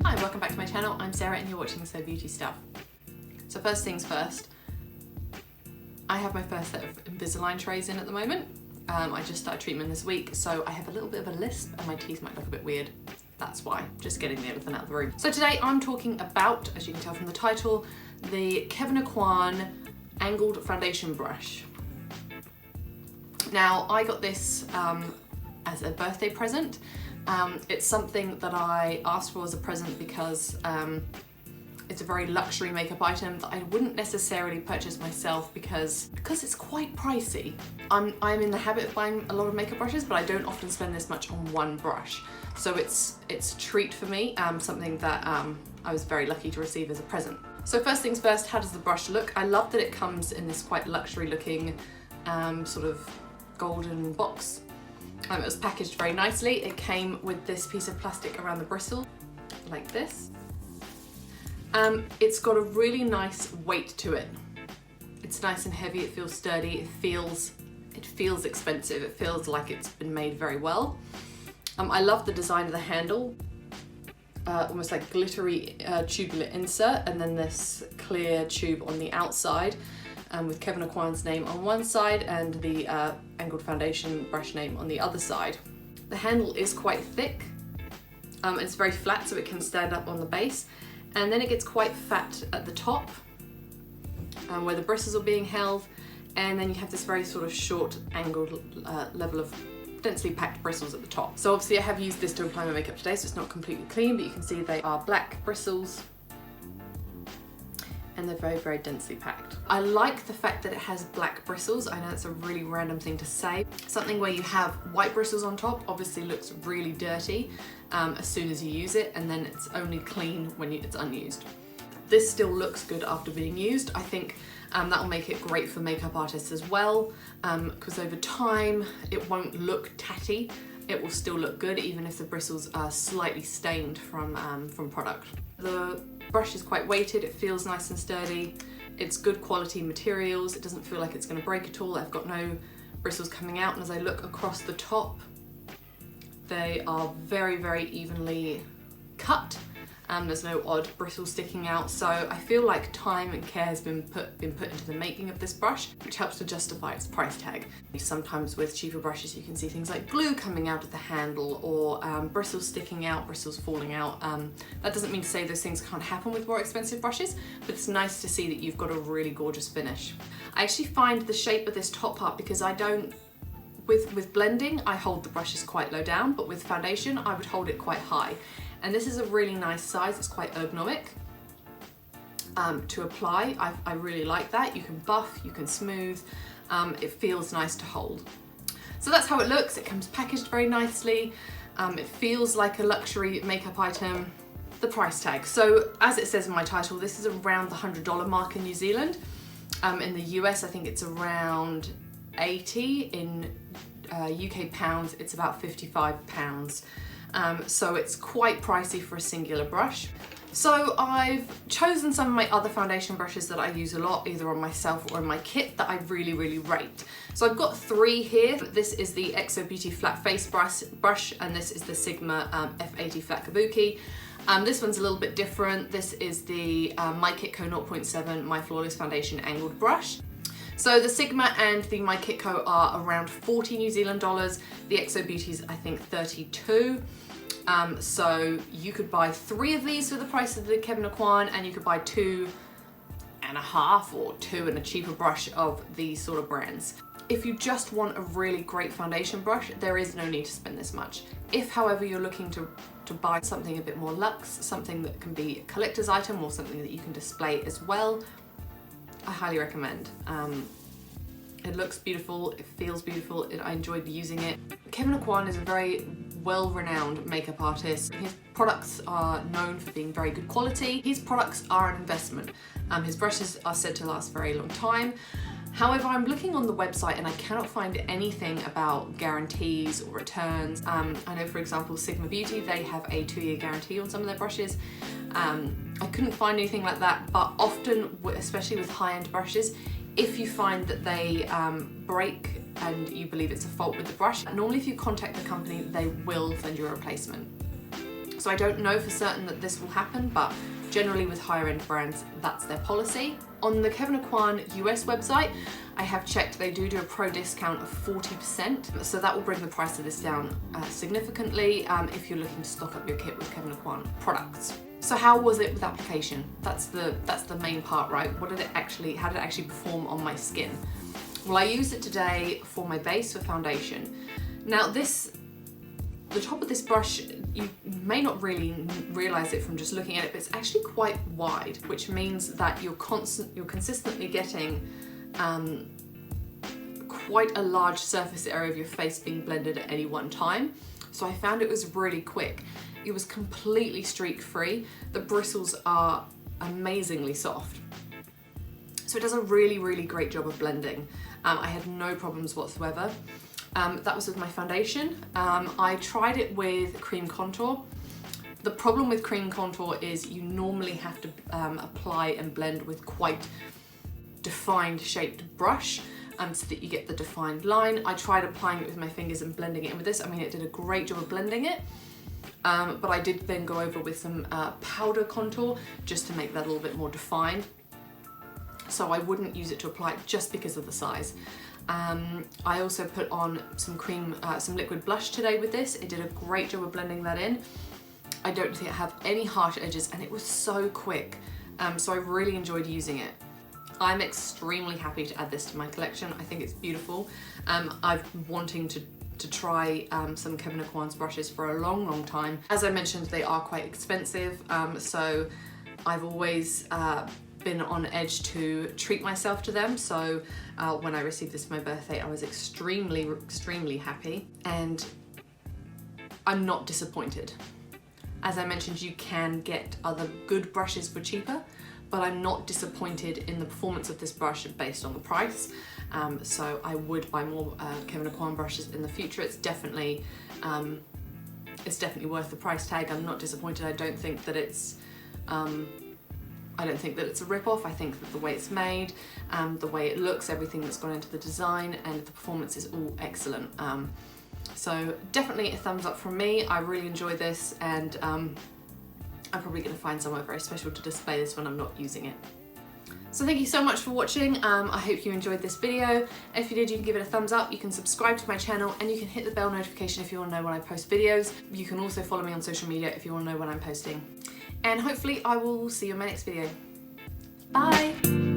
Hi, welcome back to my channel. I'm Sarah and you're watching So Beauty Stuff. So first things first, I have my first set of Invisalign trays in at the moment. I just started treatment this week, so I have a little bit of a lisp and my teeth might look a bit weird. That's why, just getting the elephant out of the room. So today I'm talking about, as you can tell from the title, the Kevyn Aucoin angled foundation brush. Now, I got this as a birthday present. It's something that I asked for as a present because it's a very luxury makeup item that I wouldn't necessarily purchase myself because it's quite pricey. I'm in the habit of buying a lot of makeup brushes, but I don't often spend this much on one brush. So it's a treat for me, something that I was very lucky to receive as a present. So first things first, how does the brush look? I love that it comes in this quite luxury looking sort of golden box. It was packaged very nicely. It came with this piece of plastic around the bristle, like this. It's got a really nice weight to it. It's nice and heavy, it feels sturdy, it feels expensive, it feels like it's been made very well. I love the design of the handle, almost like glittery tubular insert, and then this clear tube on the outside. With Kevyn Aucoin's name on one side and the angled foundation brush name on the other side. The handle is quite thick, it's very flat so it can stand up on the base, and then it gets quite fat at the top where the bristles are being held, and then you have this very sort of short angled level of densely packed bristles at the top. So obviously I have used this to apply my makeup today, so it's not completely clean, but you can see they are black bristles and they're very, very densely packed. I like the fact that it has black bristles. I know it's a really random thing to say. Something where you have white bristles on top obviously looks really dirty as soon as you use it, and then it's only clean when it's unused. This still looks good after being used. I think that will make it great for makeup artists as well, because over time it won't look tatty. It will still look good even if the bristles are slightly stained from product. The brush is quite weighted, it feels nice and sturdy, it's good quality materials, it doesn't feel like it's going to break at all. I've got no bristles coming out, and as I look across the top, they are very, very evenly cut. There's no odd bristles sticking out, so I feel like time and care has been put into the making of this brush, which helps to justify its price tag. Sometimes with cheaper brushes you can see things like glue coming out of the handle, or bristles sticking out, bristles falling out. That doesn't mean to say those things can't happen with more expensive brushes, but it's nice to see that you've got a really gorgeous finish. I actually find the shape of this top part, because I don't, with blending I hold the brushes quite low down, but with foundation I would hold it quite high. And this is a really nice size, it's quite ergonomic to apply. I really like that. You can buff, you can smooth, it feels nice to hold. So that's how it looks. It comes packaged very nicely. It feels like a luxury makeup item. The price tag. So as it says in my title, this is around the $100 mark in New Zealand. In the US I think it's around 80, in UK pounds it's about 55 pounds. So it's quite pricey for a singular brush. So I've chosen some of my other foundation brushes that I use a lot, either on myself or in my kit, that I really, really rate. So I've got three here. This is the XO Beauty Flat Face brush, and this is the Sigma F80 Flat Kabuki. This one's a little bit different. This is the My Kitco 0.7 My Flawless Foundation Angled Brush. So the Sigma and the My Kitco are around 40 New Zealand dollars. The XO Beauty's I think 32. So you could buy 3 of these for the price of the Kevyn Aucoin, and you could buy 2.5 or 2 and a cheaper brush of these sort of brands. If you just want a really great foundation brush, there is no need to spend this much. If, however, you're looking to buy something a bit more luxe, something that can be a collector's item or something that you can display as well, I highly recommend. It looks beautiful, it feels beautiful, I enjoyed using it. Kevyn Aucoin is a very well-renowned makeup artist. His products are known for being very good quality. His products are an investment. His brushes are said to last a very long time. However, I'm looking on the website and I cannot find anything about guarantees or returns. I know, for example, Sigma Beauty, they have a 2-year guarantee on some of their brushes. I couldn't find anything like that, but often, especially with high-end brushes, if you find that they break and you believe it's a fault with the brush, normally if you contact the company, they will send you a replacement. So I don't know for certain that this will happen, but generally with higher end brands, that's their policy. On the Kevyn Aucoin US website, I have checked, they do a pro discount of 40%. So that will bring the price of this down significantly if you're looking to stock up your kit with Kevyn Aucoin products. So how was it with application? That's the main part, right? How did it actually perform on my skin? Well, I used it today for my base for foundation. Now the top of this brush, you may not really realize it from just looking at it, but it's actually quite wide, which means that you're consistently getting quite a large surface area of your face being blended at any one time. So I found it was really quick. It was completely streak free. The bristles are amazingly soft. So it does a really, really great job of blending. I had no problems whatsoever. That was with my foundation. I tried it with cream contour. The problem with cream contour is you normally have to apply and blend with quite defined shaped brush so that you get the defined line. I tried applying it with my fingers and blending it in with this. I mean, it did a great job of blending it. But I did then go over with some powder contour just to make that a little bit more defined. So I wouldn't use it to apply it just because of the size. I also put on some liquid blush today with this. It did a great job of blending that in. I don't think it had any harsh edges and it was so quick. So I really enjoyed using it. I'm extremely happy to add this to my collection. I think it's beautiful. I've been wanting to try some Kevyn Aucoin's brushes for a long, long time. As I mentioned, they are quite expensive, so I've always been on edge to treat myself to them. So when I received this for my birthday, I was extremely, extremely happy, and I'm not disappointed. As I mentioned, you can get other good brushes for cheaper, but I'm not disappointed in the performance of this brush based on the price. So I would buy more Kevyn Aucoin brushes in the future. It's definitely worth the price tag. I'm not disappointed. I don't think that it's a rip-off. I think that the way it's made, the way it looks, everything that's gone into the design and the performance is all excellent. So definitely a thumbs up from me. I really enjoy this, and I'm probably going to find somewhere very special to display this when I'm not using it. So thank you so much for watching. I hope you enjoyed this video. If you did, you can give it a thumbs up, you can subscribe to my channel, and you can hit the bell notification if you want to know when I post videos. You can also follow me on social media if you want to know when I'm posting. And hopefully I will see you in my next video. Bye!